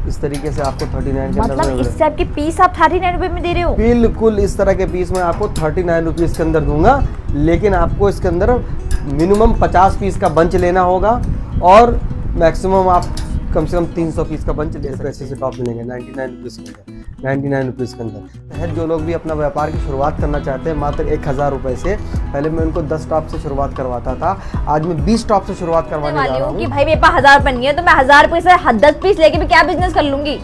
इस तरीके से आपको 39 के अंदर मतलब इस टाइप के पीस आप 39 रुपए में दे रहे हो? बिल्कुल इस तरह के पीस मैं आपको 39 रुपीज़ के अंदर दूंगा, लेकिन आपको इसके अंदर मिनिमम 50 पीस का बंच लेना होगा और मैक्सिमम आप कम से कम 300 पीस का बंच ले सकते हैं। ऐसे से टॉप मिलेंगे 99 रुपीज़ के अंदर, 99 रुपीज़ के अंदर। जो लोग भी अपना व्यापार की शुरुआत करना चाहते हैं मात्र 1000 रुपये से, पहले मैं उनको 10 टॉप से शुरुआत करवाता था, आज मैं 20 टॉप से शुरुआत करवाने जा रहा हूँ। कि भाई मेरे पास 1000 रुपये नहीं है तो मैं 1000 रुपये से 10 पीस लेके भी क्या बिजनेस कर लूंगी।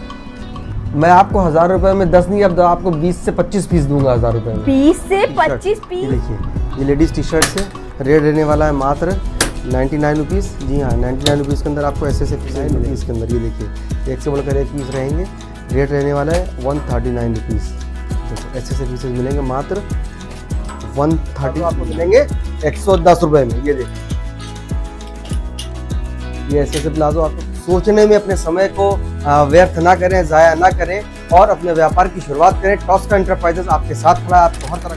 मैं आपको 1000 रुपये में 10 नहीं, अब आपको 20 से 25 पीस दूंगा 1000 रुपये में। 20 से 25 पीस? देखिए ये लेडीज टी शर्ट से रेट रहने वाला है मात्र 99 रुपीज़। जी हाँ, 99 रुपीज़ के अंदर आपको ऐसे पीस मिलेंगे। इसके अंदर ये देखिए एक से बढ़कर एक पीस रहेंगे। रेट रहने वाला है 139 रुपीज़। देखो ऐसे पीसेस मिलेंगे मात्र 130 आपको मिलेंगे 110 रुपये में। ये देखिए ये ऐसे प्लाजो आपको सोचने में अपने समय को व्यर्थ ना करें, ज़ाया ना करें और अपने व्यापार की शुरुआत करें। टॉस्का एंटरप्राइजेस आपके साथ खड़ा है, आपको हर तरह।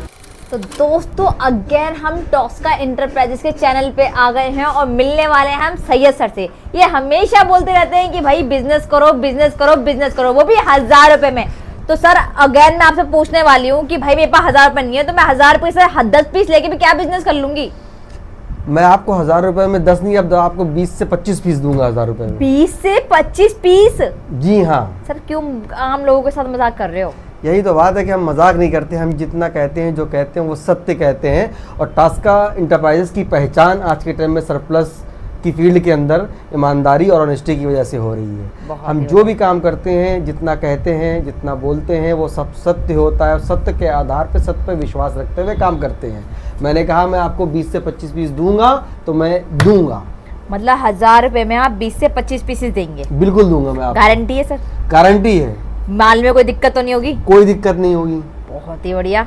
तो दोस्तों अगेन हम टॉस्का एंटरप्राइजेस के चैनल पे आ गए हैं और मिलने वाले हैं हम सैयद सर से। ये हमेशा बोलते रहते हैं कि भाई बिजनेस करो बिजनेस करो बिजनेस करो, वो भी 1000 रुपए में। तो सर अगेन मैं आपसे पूछने वाली हूँ कि भाई मेरे पास 1000 रुपए नहीं है तो मैं 1000 रुपए से 10 पीस लेके भी क्या बिजनेस कर लूंगी। मैं आपको 1000 रुपए में 10 नहीं, अब आपको 20 से 25 पीस दूंगा 1000 रुपए में। 20 से 25 पीस? जी हाँ सर क्यों आम लोगों के साथ मजाक कर रहे हो? यही तो बात है कि हम मजाक नहीं करते, हम जितना कहते हैं जो कहते हैं वो सत्य कहते हैं। और टॉस्का एंटरप्राइजेस की पहचान आज के टाइम में सरप्लस की फील्ड के अंदर ईमानदारी और ऑनेस्टी की वजह से हो रही है। हम जो भी काम करते हैं, जितना कहते हैं, जितना बोलते हैं वो सब सत्य होता है और सत्य के आधार पर सत्य पर विश्वास रखते हुए काम करते हैं। मैंने कहा मैं आपको 20 से 25 पीस दूंगा तो मैं दूंगा। मतलब 1000 रुपए में आप 20 से 25 पीसेस देंगे? बिल्कुल दूंगा मैं आपको। गारंटी है सर? गारंटी है। माल में कोई दिक्कत तो नहीं होगी? कोई दिक्कत नहीं होगी। बहुत ही बढ़िया।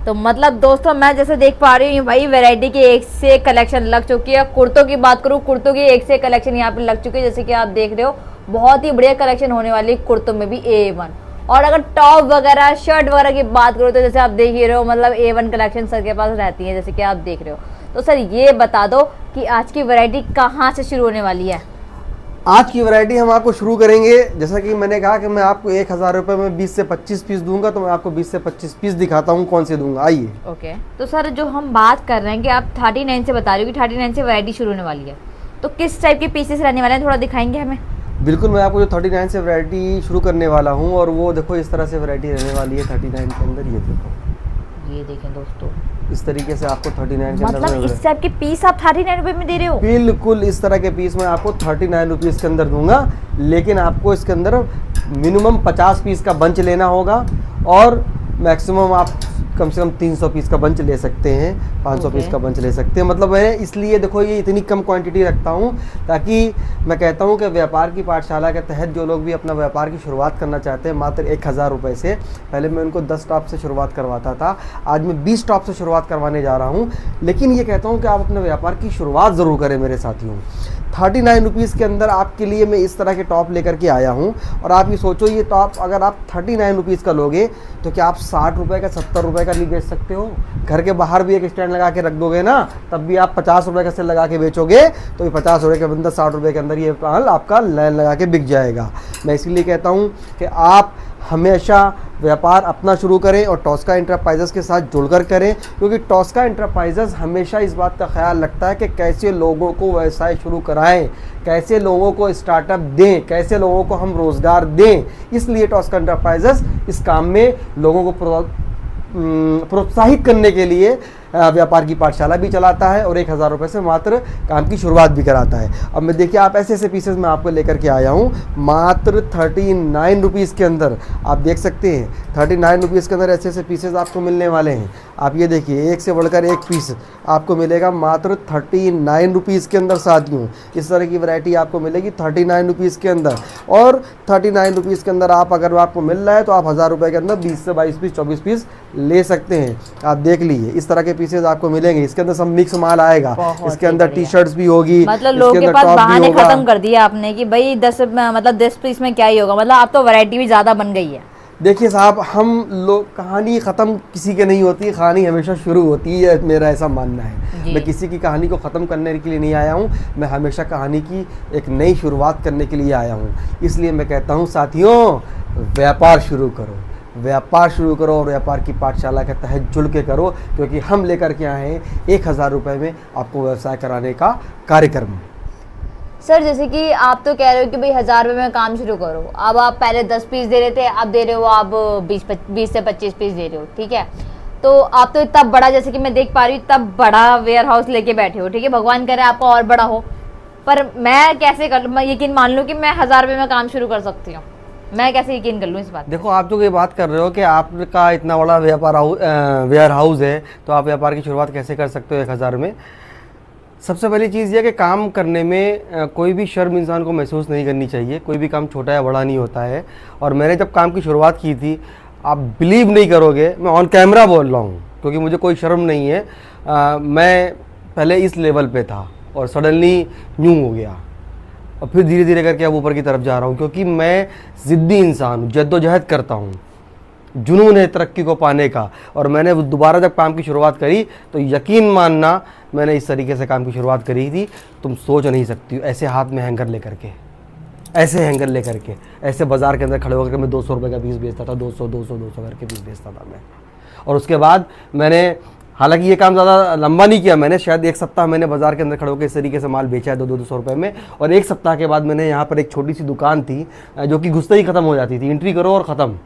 तो मतलब दोस्तों मैं जैसे देख पा रही हूँ भाई वैरायटी की एक से कलेक्शन लग चुकी है। कुर्तों की बात करूँ, कुर्तों की एक से कलेक्शन यहाँ पे लग चुकी है, जैसे कि आप देख रहे हो। बहुत ही बढ़िया कलेक्शन होने वाली है कुर्तों में भी A1। और अगर टॉप वगैरह शर्ट वगैरह की बात करो तो जैसे आप देख ही रहे हो, मतलब A1 कलेक्शन सर के पास रहती है, जैसे कि आप देख रहे हो। तो सर ये बता दो कि आज की वैरायटी कहाँ से शुरू होने वाली है? आज की वैरायटी हम आपको शुरू करेंगे, जैसा कि मैंने कहा कि मैं आपको 1000 रुपये में 20 से 25 पीस दूंगा, तो मैं आपको 20 से 25 पीस दिखाता हूँ कौन से दूंगा। आइए। ओके। तो सर जो हम बात कर रहे हैं कि आप 39 से बता रहे हो कि 39 से वैरायटी शुरू होने वाली है, तो किस टाइप के पीसेस रहने वाले हैं, थोड़ा दिखाएंगे हमें? बिल्कुल, मैं आपको जो 39 से वैरायटी शुरू करने वाला हूँ और वो देखो इस तरह से वैरायटी रहने वाली है 39 के अंदर। ये देखो, ये देखें दोस्तों, इस तरीके से आपको 39 के अंदर मतलब इस टाइप के पीस आप 39 रुपए में दे रहे हो? बिल्कुल इस तरह के पीस मैं आपको 39 रुपीज़ के अंदर दूंगा, लेकिन आपको इसके अंदर मिनिमम 50 पीस का बंच लेना होगा और मैक्सिमम आप कम से कम 300 पीस का बंच ले सकते हैं, 500 पीस का बंच ले सकते हैं। मतलब मैं इसलिए देखो ये इतनी कम क्वांटिटी रखता हूँ ताकि मैं कहता हूँ कि व्यापार की पाठशाला के तहत जो लोग भी अपना व्यापार की शुरुआत करना चाहते हैं मात्र 1000 रुपये से, पहले मैं उनको 10 टॉप से शुरुआत करवाता था, आज मैं 20 टॉप से शुरुआत करवाने जा रहा हूँ। लेकिन ये कहता हूँ कि आप अपने व्यापार की शुरुआत ज़रूर करें मेरे साथियों। 39 रुपीज़ के अंदर आपके लिए मैं इस तरह के टॉप लेकर के आया हूँ। और आप ये सोचो, ये टॉप अगर आप 39 रुपीज़ का लोगे तो क्या आप 60 रुपये का 70 रुपये का नहीं बेच सकते हो? घर के बाहर भी एक स्टैंड लगा के रख दोगे ना, तब भी आप 50 रुपये का सेल लगा के बेचोगे तो ये 50 रुपये के अंदर 60 रुपये के अंदर ये माल आपका लाइन लगा के बिक जाएगा। मैं इसीलिए कहता हूँ कि आप हमेशा व्यापार अपना शुरू करें और टॉस्का एंटरप्राइजेस के साथ जुड़कर करें, क्योंकि टॉस्का एंटरप्राइजेस हमेशा इस बात का ख्याल रखता है कि कैसे लोगों को व्यवसाय शुरू कराएं, कैसे लोगों को स्टार्टअप दें, कैसे लोगों को हम रोज़गार दें। इसलिए टॉस्का एंटरप्राइजेस इस काम में लोगों को प्रोत्साहित करने के लिए व्यापार की पाठशाला भी चलाता है और 1000 रुपये से मात्र काम की शुरुआत भी कराता है। अब मैं देखिए आप ऐसे पीसेस मैं आपको लेकर के आया हूँ मात्र 39 रुपीज़ के अंदर। आप देख सकते हैं 39 रुपीज़ के अंदर ऐसे पीसेस आपको मिलने वाले हैं। आप ये देखिए एक से बढ़कर एक पीस आपको मिलेगा मात्र 39 रुपीज़ के अंदर साथियों। इस तरह की वैरायटी आपको मिलेगी 39 रुपीज़ के अंदर। और 39 रुपीज़ के अंदर आप अगर आपको मिल रहा है तो आप 1000 रुपये के अंदर 20 से 22 पीस 24 पीस ले सकते हैं। आप देख लीजिए इस तरह के पीसेज आपको मिलेंगे। इसके अंदर सब मिक्स माल आएगा, इसके अंदर टी शर्ट्स भी होगी। मतलब लोगों के पास बहाने खत्म कर दिया आपने कि भाई 10 पीस में क्या ही होगा, मतलब आप तो वैरायटी भी ज़्यादा बन गई है। देखिए साहब, हम लोग कहानी ख़त्म किसी के नहीं होती, कहानी हमेशा शुरू होती है, मेरा ऐसा मानना है। जी। मैं किसी की कहानी को ख़त्म करने के लिए नहीं आया हूँ, मैं हमेशा कहानी की एक नई शुरुआत करने के लिए आया हूँ। इसलिए मैं कहता हूँ साथियों, व्यापार शुरू करो, व्यापार शुरू करो और व्यापार की पाठशाला के तहत जुड़ के करो, क्योंकि हम लेकर के आए हैं 1000 रुपये में आपको व्यवसाय कराने का कार्यक्रम। सर जैसे कि आप तो कह रहे हो कि भाई 1000 रुपये में काम शुरू करो, अब आप पहले 10 पीस दे रहे थे, अब दे रहे हो आप 20 से 25 पीस दे रहे हो, ठीक है। तो आप तो इतना बड़ा, जैसे कि मैं देख पा रही हूँ, इतना बड़ा वेयर हाउस लेके बैठे हो, ठीक है, भगवान करे आपका और बड़ा हो। पर मैं कैसे कर, मैं यकीन मान लूँ कि मैं 1000 रुपये में काम शुरू कर सकती हूँ, मैं कैसे यकीन कर लूँ इस बात? देखो, आप जो ये बात कर रहे हो कि आपका इतना बड़ा वेयर हाउस है, तो आप व्यापार की शुरुआत कैसे कर सकते हो 1000 में। सबसे पहली चीज़ ये कि काम करने में कोई भी शर्म इंसान को महसूस नहीं करनी चाहिए। कोई भी काम छोटा या बड़ा नहीं होता है। और मैंने जब काम की शुरुआत की थी, आप बिलीव नहीं करोगे, मैं ऑन कैमरा बोल रहा हूँ क्योंकि मुझे कोई शर्म नहीं है। मैं पहले इस लेवल पे था और सडनली यूँ हो गया और फिर धीरे धीरे करके अब ऊपर की तरफ जा रहा हूँ, क्योंकि मैं ज़िद्दी इंसान हूँ, जद्दोजहद करता हूँ, जुनून है तरक्की को पाने का। और मैंने दोबारा जब काम की शुरुआत करी तो यकीन मानना, मैंने इस तरीके से काम की शुरुआत करी थी, तुम सोच नहीं सकती हो। ऐसे हाथ में हैंगर लेकर के, ऐसे हैंगर लेकर के, ऐसे बाज़ार के अंदर खड़े होकर मैं 200 रुपये का पीस बेचता था, 200 करके पीस बेचता था मैं। और उसके बाद मैंने, हालांकि ये काम ज़्यादा लंबा नहीं किया मैंने, शायद 1 सप्ताह मैंने बाज़ार के अंदर खड़े होकर इस तरीके से माल बेचा है 200 रुपये में। और 1 सप्ताह के बाद मैंने यहाँ पर एक छोटी सी दुकान थी जो कि घुसते ही ख़त्म हो जाती थी, एंट्री करो और ख़त्म।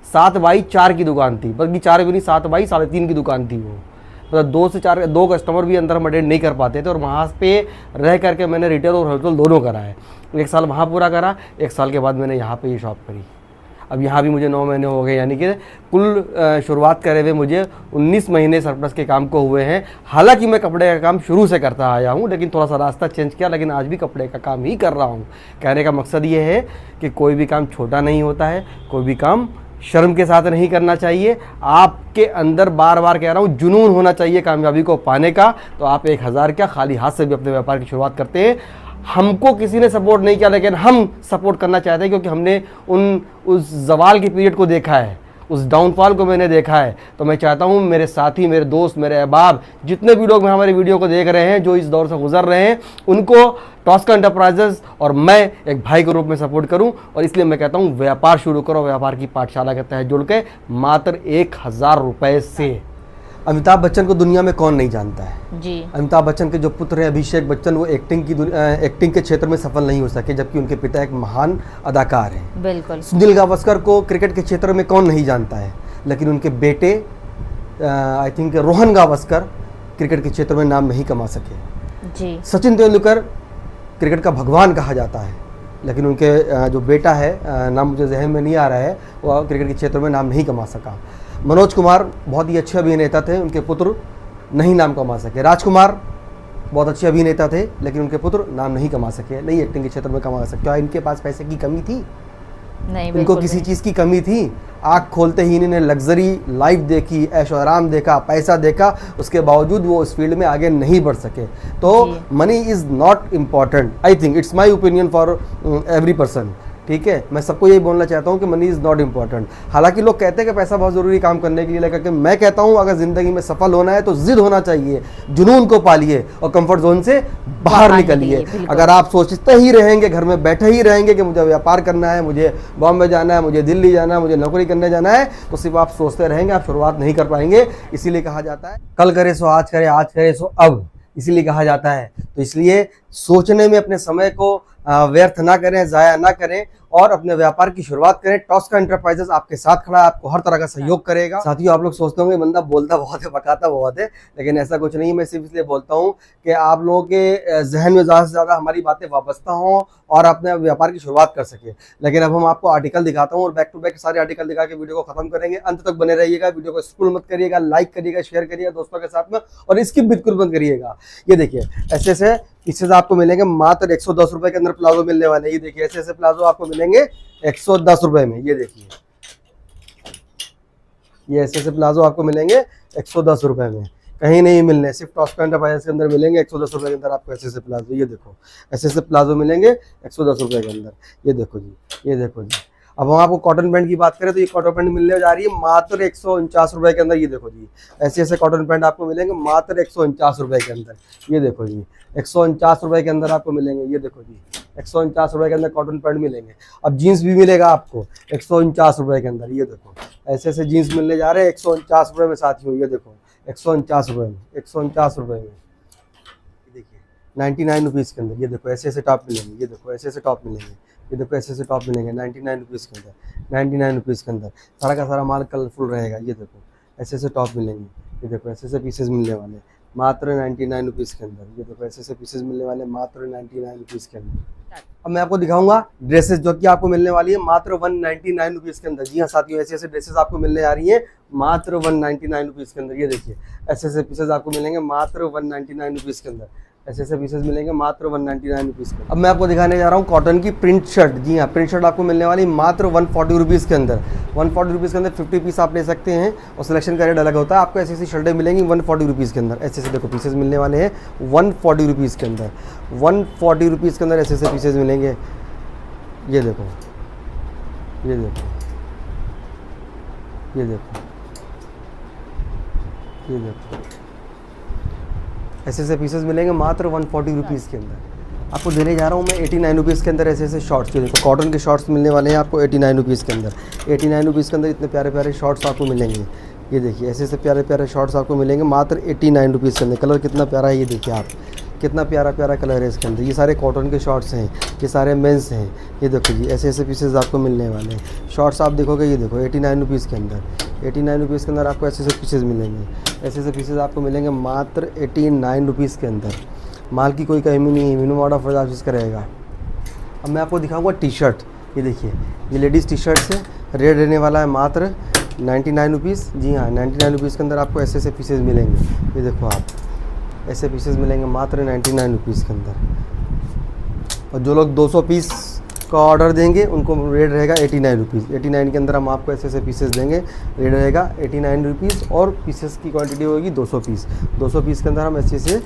7x4 की दुकान थी, बल्कि 4 भी नहीं, 7x3.5 की दुकान थी वो। मतलब 2 से 4, 2 कस्टमर भी अंदर हम अटेंड नहीं कर पाते थे। और वहाँ पे रह करके मैंने रिटेल और होलसेल दोनों करा है। 1 साल वहाँ पूरा करा, 1 साल के बाद मैंने यहाँ पे ये शॉप करी। अब यहाँ भी मुझे 9 महीने हो गए, यानी कि कुल शुरुआत करे हुए मुझे 19 महीने सरप्लस के काम को हुए हैं। हालांकि मैं कपड़े का काम शुरू से करता आया हूँ, लेकिन थोड़ा सा रास्ता चेंज किया, लेकिन आज भी कपड़े का काम ही कर रहा हूँ। कहने का मकसद ये है कि कोई भी काम छोटा नहीं होता है, कोई भी काम शर्म के साथ नहीं करना चाहिए। आपके अंदर, बार बार कह रहा हूँ, जुनून होना चाहिए कामयाबी को पाने का। तो आप 1000 क्या, खाली हाथ से भी अपने व्यापार की शुरुआत करते हैं। हमको किसी ने सपोर्ट नहीं किया, लेकिन हम सपोर्ट करना चाहते हैं, क्योंकि हमने उस जवाल के पीरियड को देखा है, उस डाउनफॉल को मैंने देखा है। तो मैं चाहता हूँ मेरे साथी, मेरे दोस्त, मेरे अहबाब, जितने भी लोग हमारे वीडियो को देख रहे हैं, जो इस दौर से गुजर रहे हैं, उनको टॉस्का एंटरप्राइजेस और मैं एक भाई के रूप में सपोर्ट करूं। और इसलिए मैं कहता हूं व्यापार शुरू करो, व्यापार की पाठशाला के तहत जुड़ के मात्र 1000 रुपये से। अमिताभ बच्चन को दुनिया में कौन नहीं जानता है जी। अमिताभ बच्चन के जो पुत्र हैं अभिषेक बच्चन, वो एक्टिंग के क्षेत्र में सफल नहीं हो सके, जबकि उनके पिता एक महान अदाकार हैं। बिल्कुल। सुनील गावस्कर को क्रिकेट के क्षेत्र में कौन नहीं जानता है, लेकिन उनके बेटे I think Rohan Gavaskar cricket के क्षेत्र में नाम नहीं कमा सके। जी। सचिन तेंदुलकर क्रिकेट का भगवान कहा जाता है, लेकिन उनके जो बेटा है, नाम मुझे जहन में नहीं आ रहा है, वह क्रिकेट के क्षेत्र में नाम नहीं कमा सका। मनोज कुमार बहुत ही अच्छे अभिनेता थे, उनके पुत्र नहीं नाम कमा सके। राजकुमार बहुत अच्छे अभिनेता थे, लेकिन उनके पुत्र नाम नहीं कमा सके, नहीं एक्टिंग के क्षेत्र में कमा सके। क्या इनके पास पैसे की कमी थी? नहीं, इनको किसी चीज़ की कमी थी? आँख खोलते ही इन्होंने लग्जरी लाइफ देखी, ऐशो आराम देखा, पैसा देखा, उसके बावजूद वो इस फील्ड में आगे नहीं बढ़ सके। तो money is not important, I think it's my opinion for every person. ठीक है, मैं सबको यही बोलना चाहता हूँ कि मनी इज़ नॉट इम्पॉर्टेंट। हालांकि लोग कहते हैं कि पैसा बहुत ज़रूरी काम करने के लिए, लेकिन मैं कहता हूँ अगर ज़िंदगी में सफल होना है तो जिद होना चाहिए, जुनून को पालिए और कंफर्ट जोन से बाहर निकलिए। अगर आप सोचते ही रहेंगे, घर में बैठे ही रहेंगे कि मुझे व्यापार करना है, मुझे बॉम्बे जाना है, मुझे दिल्ली जाना है, मुझे नौकरी करने जाना है, तो सिर्फ आप सोचते रहेंगे, आप शुरुआत नहीं कर पाएंगे। इसीलिए कहा जाता है कल करे सो आज करे, आज करे सो अब, इसीलिए कहा जाता है। तो इसलिए सोचने में अपने समय को व्यर्थ ना करें, ज़ाया ना करें और अपने व्यापार की शुरुआत करें। टॉस्का एंटरप्राइजेस आपके साथ खड़ा है, आपको हर तरह का सहयोग करेगा। साथियों, आप लोग सोचते होंगे बंदा बोलता बहुत है, बकाता बहुत है, लेकिन ऐसा कुछ नहीं है। मैं सिर्फ इसलिए बोलता हूँ कि आप लोगों के जहन में ज़्यादा से ज़्यादा हमारी बातें वाबस्ता हों और अपने व्यापार की शुरुआत कर सके। लेकिन अब हम आपको आर्टिकल दिखाता हूँ और बैक टू बैक सारे आर्टिकल दिखा के वीडियो को खत्म करेंगे। अंत तक बने रहिएगा, वीडियो को स्क्रॉल मत करिएगा, लाइक करिएगा, शेयर करिएगा दोस्तों के साथ में और स्किप बिल्कुल मत करिएगा। ये देखिए, ऐसे ऐसे इससे आपको मिलेंगे मात्र 110 रुपए के अंदर प्लाजो मिलने वाले। ये देखिए, ऐसे ऐसे प्लाजो आपको मिलेंगे 110 रुपए में। ये देखिए, ये ऐसे ऐसे प्लाजो आपको मिलेंगे 110 रुपए में, कहीं नहीं मिलने, सिर्फ टॉस्का एंटरप्राइजेस के अंदर मिलेंगे 110 रुपए के अंदर आपको ऐसे ऐसे प्लाजो। ये देखो, ऐसे ऐसे प्लाजो मिलेंगे 110 रुपए के अंदर। ये देखो जी, ये देखो जी। अब हम आपको कॉटन पैंट की बात करें तो ये कॉटन पैंट मिलने जा रही है मात्र 149 रुपए के अंदर। ये देखो जी, ऐसे ऐसे कॉटन पैंट आपको मिलेंगे मात्र 149 रुपए के अंदर। ये देखो जी, 149 रुपए के अंदर आपको मिलेंगे। ये देखो जी, 149 रुपए के अंदर कॉटन पैंट मिलेंगे। अब जीन्स भी मिलेगा आपको 149 रुपए के अंदर। ये देखो ऐसे ऐसे जीन्स मिलने जा रहे हैं 149 रुपए में साथियों। ये देखो 149 रुपए में, 149 रुपए में। 99 रुपीज़ के अंदर। ये देखो ऐसे ऐसे टॉप मिलेंगे। ये देखो ऐसे ऐसे टॉप मिलेंगे। ये देखो ऐसे ऐसे टॉप मिलेंगे 99 रुपीज़ के अंदर। 99 रुपीज़ के अंदर सारा का सारा माल कलरफुल रहेगा। ये देखो ऐसे ऐसे टॉप मिलेंगे। ये देखो ऐसे ऐसे पीसेज मिलने वाले मात्र 99 रुपीज़ के अंदर। ये देखो ऐसे ऐसे पीसेज मिलने वाले मात्र 99 रुपीज़ के अंदर। अब मैं आपको दिखाऊंगा ड्रेसेस जो कि आपको मिलने वाली है मात्र 199 रुपीज़ के अंदर। जी हाँ साथियों, ऐसे ऐसे ड्रेसेस आपको मिलने आ रही है मात्र 199 रुपीज़ के अंदर। ये देखिए ऐसे ऐसे पीसेज आपको मिलेंगे मात्र 199 रुपीज़ के अंदर। ऐसे ऐसे पीसेस मिलेंगे मात्र 199 रुपीज़ के। अब मैं आपको दिखाने जा रहा हूँ कॉटन की प्रिंट शर्ट। जी हाँ, प्रिंट शर्ट आपको मिलने वाली मात्र 140 रुपीज़ के अंदर। 140 रुपीज़ के अंदर 50 पीस आप ले सकते हैं और सिलेक्शन का रेट अलग होता है। आपको ऐसी ऐसी शर्टें मिलेंगी 140 रुपीज़ के अंदर। ऐसे ऐसे देखो पीसेस मिलने वाले हैं 140 रुपीज़ के अंदर। 140 रुपीज़ के अंदर ऐसे ऐसे पीसेस मिलेंगे। ये देखो, ये देखो, ये देखो, ये देखो, ऐसे ऐसे पीसेस मिलेंगे मात्र 140 रुपीज़ के अंदर। आपको देने जा रहा हूँ मैं 89 रुपीज़ के अंदर ऐसे ऐसे शॉर्ट्स। जो देखो कॉटन के शॉर्ट्स मिलने वाले हैं आपको 89 रुपीज़ के अंदर। 89 रुपीज़ के अंदर इतने प्यारे प्यारे शॉर्ट्स आपको मिलेंगे। ये देखिए ऐसे ऐसे प्यारे प्यारे शॉर्ट्स आपको मिलेंगे मात्र 89 रुपीज़ के अंदर। कलर कितना प्यारा है, ये देखिए आप, कितना प्यारा प्यारा कलर है इसके अंदर। ये सारे कॉटन के शॉर्ट्स हैं, ये सारे मेंस हैं। ये देखो जी, ऐसे ऐसे पीसेस आपको मिलने वाले हैं। शॉर्ट्स आप देखोगे, ये देखो 89 रुपीज़ के अंदर। 89 रुपीज़ के अंदर आपको ऐसे ऐसे पीसेस मिलेंगे। ऐसे ऐसे पीसेस आपको मिलेंगे मात्र 89 रुपीज़ के अंदर। माल की कोई कमी नहीं है, मिनिमम ऑर्डर 50 पीस का रहेगा। अब मैं आपको दिखाऊंगा टी शर्ट। ये देखिए, ये लेडीज़ टी शर्ट है, रेट रहने वाला है मात्र 99 रुपीज़। जी हाँ, 99 रुपीज़ के अंदर आपको ऐसे ऐसे पीसेस मिलेंगे। ये देखो आप, ऐसे पीसेस मिलेंगे मात्र 99 रुपीज़ के अंदर। और जो लोग 200 पीस का ऑर्डर देंगे उनको रेट रहेगा 89 रुपीज़। 89 के अंदर हम आपको ऐसे ऐसे पीसेस देंगे, रेट रहेगा 89 रुपीज़। और पीसेस की क्वांटिटी होगी 200 पीस। 200 पीस के अंदर हम ऐसे ऐसे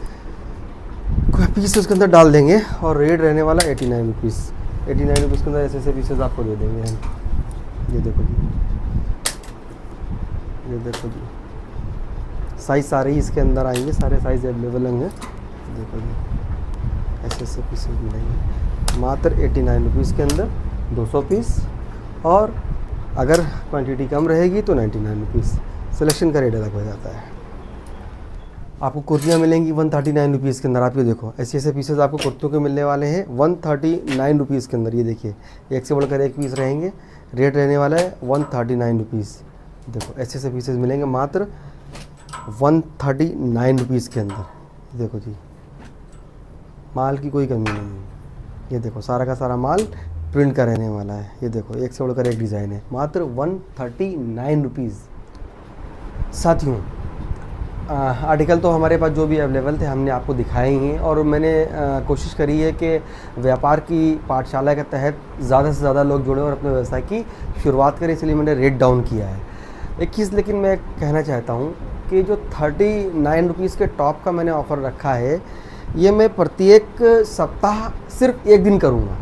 पीस उसके अंदर डाल देंगे और रेट रहने वाला 89 रुपीज़। 89 रुपीज़ के अंदर ऐसे ऐसे पीसेस आपको दे देंगे हम। ये देखो जी, ये देखो जी, साइज़ सारे ही इसके अंदर आएंगे, सारे साइज़ अवेलेबल होंगे। देखो जी, ऐसे ऐसे पीसेस मिलेंगे मात्र 89 रुपीज़ के अंदर 200 पीस। और अगर क्वांटिटी कम रहेगी तो 99 रुपीज़। सिलेक्शन का रेट अलग हो जाता है। आपको कुर्तियाँ मिलेंगी 139 रुपीज़ के अंदर। आप ये देखो ऐसे ऐसे पीसेस आपको कुर्तियों के मिलने वाले हैं 139 रुपीज़ के अंदर। ये देखिए, एक से बढ़कर एक पीस रहेंगे, रेट रहने वाला है 139 रुपीज़। देखो ऐसे ऐसे पीसेस मिलेंगे मात्र 139 रुपीज़ के अंदर। देखो जी, माल की कोई कमी नहीं है। ये देखो सारा का सारा माल प्रिंट का रहने वाला है। ये देखो एक से बढ़कर एक डिज़ाइन है, मात्र 139 रुपीज़। साथियों, आर्टिकल तो हमारे पास जो भी अवेलेबल थे हमने आपको दिखाए ही हैं। और मैंने कोशिश करी है कि व्यापार की पाठशाला के तहत ज़्यादा से ज़्यादा लोग जुड़े और अपने व्यवसाय की शुरुआत करें, इसलिए मैंने रेट डाउन किया है। एक चीज़ लेकिन मैं कहना चाहता हूँ कि जो 39 रुपीज़ के टॉप का मैंने ऑफ़र रखा है, ये मैं प्रत्येक सप्ताह सिर्फ एक दिन करूँगा,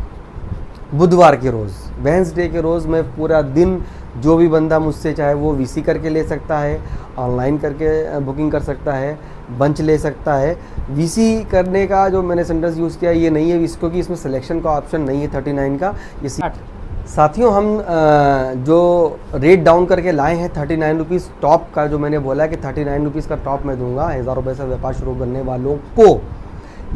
बुधवार के रोज़, वेंसडे के रोज़। मैं पूरा दिन जो भी बंदा मुझसे चाहे वो वीसी करके ले सकता है, ऑनलाइन करके बुकिंग कर सकता है, बंच ले सकता है। वीसी करने का जो मैंने सेंटेंस यूज़ किया ये नहीं है क्योंकि इसमें सिलेक्शन का ऑप्शन नहीं है 39 का। ये साथियों, हम जो रेट डाउन करके लाए हैं 39 रुपीज़ टॉप का, जो मैंने बोला है कि 39 रुपीज़ का टॉप मैं दूंगा 1000 रुपये से व्यापार शुरू करने वालों को,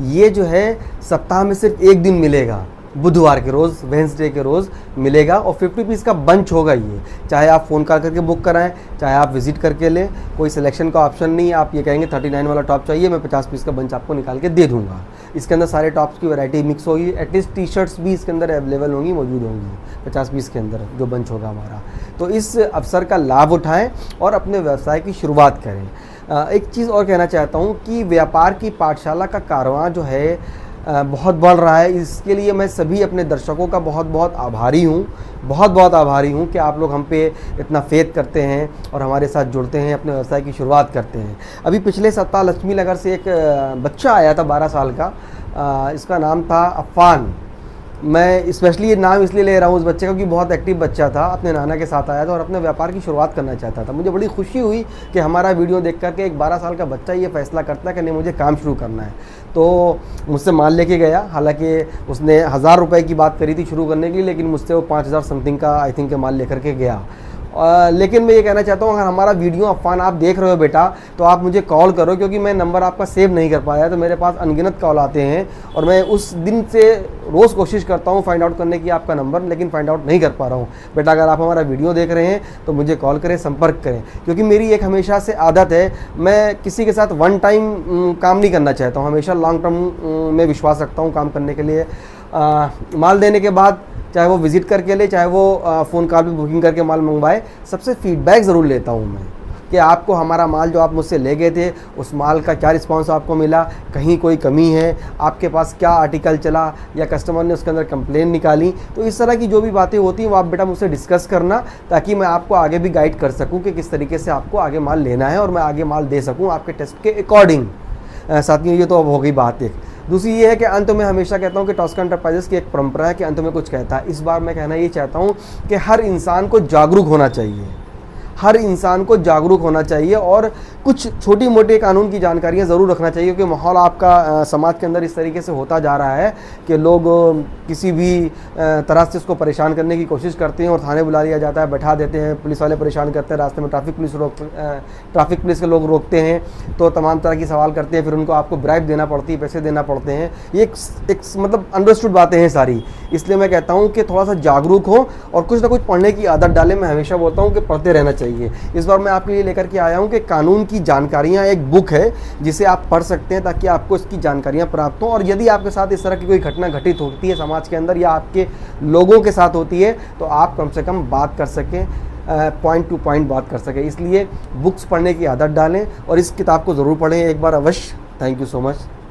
ये जो है सप्ताह में सिर्फ एक दिन मिलेगा, बुधवार के रोज़, वेंसडे के रोज़ मिलेगा। और 50 पीस का बंच होगा ये, चाहे आप फ़ोन कॉल करके बुक कराएं, चाहे आप विजिट करके लें, कोई सिलेक्शन का ऑप्शन नहीं है। आप ये कहेंगे 39 वाला टॉप चाहिए, मैं 50 पीस का बंच आपको निकाल के दे दूंगा। इसके अंदर सारे टॉप्स की वैरायटी मिक्स होगी, एटलीस्ट टी शर्ट्स भी इसके अंदर अवेलेबल होंगी, मौजूद होंगी 50 पीस के अंदर जो बंच होगा हमारा। तो इस अवसर का लाभ उठाएँ और अपने व्यवसाय की शुरुआत करें। एक चीज़ और कहना चाहता हूँ कि व्यापार की पाठशाला का कारवां जो है बहुत बढ़ रहा है। इसके लिए मैं सभी अपने दर्शकों का बहुत बहुत आभारी हूँ, बहुत बहुत आभारी हूँ कि आप लोग हम पे इतना फेथ करते हैं और हमारे साथ जुड़ते हैं, अपने व्यवसाय की शुरुआत करते हैं। अभी पिछले सप्ताह लक्ष्मी नगर से एक बच्चा आया था 12 साल का, इसका नाम था अफ़ान। मैं स्पेशली ये नाम इसलिए ले रहा हूँ उस बच्चे का, क्योंकि बहुत एक्टिव बच्चा था, अपने नाना के साथ आया था और अपने व्यापार की शुरुआत करना चाहता था। मुझे बड़ी खुशी हुई कि हमारा वीडियो देख करके एक 12 साल का बच्चा ये फैसला करता है कि नहीं मुझे काम शुरू करना है। तो मुझसे माल लेके गया, हालांकि उसने 1000 रुपये की बात करी थी शुरू करने के लिए, लेकिन मुझसे वो 5000 समथिंग का आई थिंक माल लेकर के गया। लेकिन मैं ये कहना चाहता हूँ, अगर हमारा वीडियो अफवान आप देख रहे हो बेटा, तो आप मुझे कॉल करो, क्योंकि मैं नंबर आपका सेव नहीं कर पाया, तो मेरे पास अनगिनत कॉल आते हैं और मैं उस दिन से रोज़ कोशिश करता हूँ फाइंड आउट करने की आपका नंबर, लेकिन फाइंड आउट नहीं कर पा रहा हूँ। बेटा अगर आप हमारा वीडियो देख रहे हैं तो मुझे कॉल करें, संपर्क करें, क्योंकि मेरी एक हमेशा से आदत है, मैं किसी के साथ वन टाइम काम नहीं करना चाहता हूँ, हमेशा लॉन्ग टर्म में विश्वास रखता हूँ काम करने के लिए। माल देने के बाद चाहे वो विज़िट करके ले, चाहे वो फ़ोन कॉल पे बुकिंग करके माल मंगवाए, सबसे फीडबैक ज़रूर लेता हूँ मैं कि आपको हमारा माल जो आप मुझसे ले गए थे उस माल का क्या रिस्पांस आपको मिला, कहीं कोई कमी है, आपके पास क्या आर्टिकल चला या कस्टमर ने उसके अंदर कंप्लेन निकाली। तो इस तरह की जो भी बातें होती हैं वो आप बेटा मुझसे डिस्कस करना, ताकि मैं आपको आगे भी गाइड कर सकूँ कि किस तरीके से आपको आगे माल लेना है और मैं आगे माल दे सकूँ आपके टेस्ट के अकॉर्डिंग। साथियों ये तो अब हो गई बात एक। दूसरी ये है कि अंत में हमेशा कहता हूँ कि टॉस्का एंटरप्राइजेस की एक परंपरा है कि अंत में कुछ कहता है। इस बार मैं कहना ये चाहता हूँ कि हर इंसान को जागरूक होना चाहिए, हर इंसान को जागरूक होना चाहिए और कुछ छोटी मोटी कानून की जानकारियाँ ज़रूर रखना चाहिए, क्योंकि माहौल आपका समाज के अंदर इस तरीके से होता जा रहा है कि लोग किसी भी तरह से उसको परेशान करने की कोशिश करते हैं और थाने बुला लिया जाता है, बैठा देते हैं, पुलिस वाले परेशान करते हैं, रास्ते में ट्रैफिक पुलिस के लोग रोकते हैं तो तमाम तरह की सवाल करते हैं, फिर उनको आपको ब्राइब देना पड़ती है, पैसे देना पड़ते हैं। ये एक मतलब अंडरस्टूड बातें हैं सारी। इसलिए मैं कहता हूँ कि थोड़ा सा जागरूक हो और कुछ ना कुछ पढ़ने की आदत डालें। मैं हमेशा बोलता हूँ कि पढ़ते रहना चाहिए। इस बार मैं आपके लिए लेकर के आया हूँ कि कानून की जानकारियाँ एक बुक है जिसे आप पढ़ सकते हैं, ताकि आपको इसकी जानकारियाँ प्राप्त हों। और यदि आपके साथ इस तरह की कोई घटना घटित होती है समाज के अंदर या आपके लोगों के साथ होती है, तो आप कम से कम बात कर सकें, पॉइंट टू पॉइंट बात कर सकें। इसलिए बुक्स पढ़ने की आदत डालें और इस किताब को ज़रूर पढ़ें एक बार अवश्य। Thank you so much.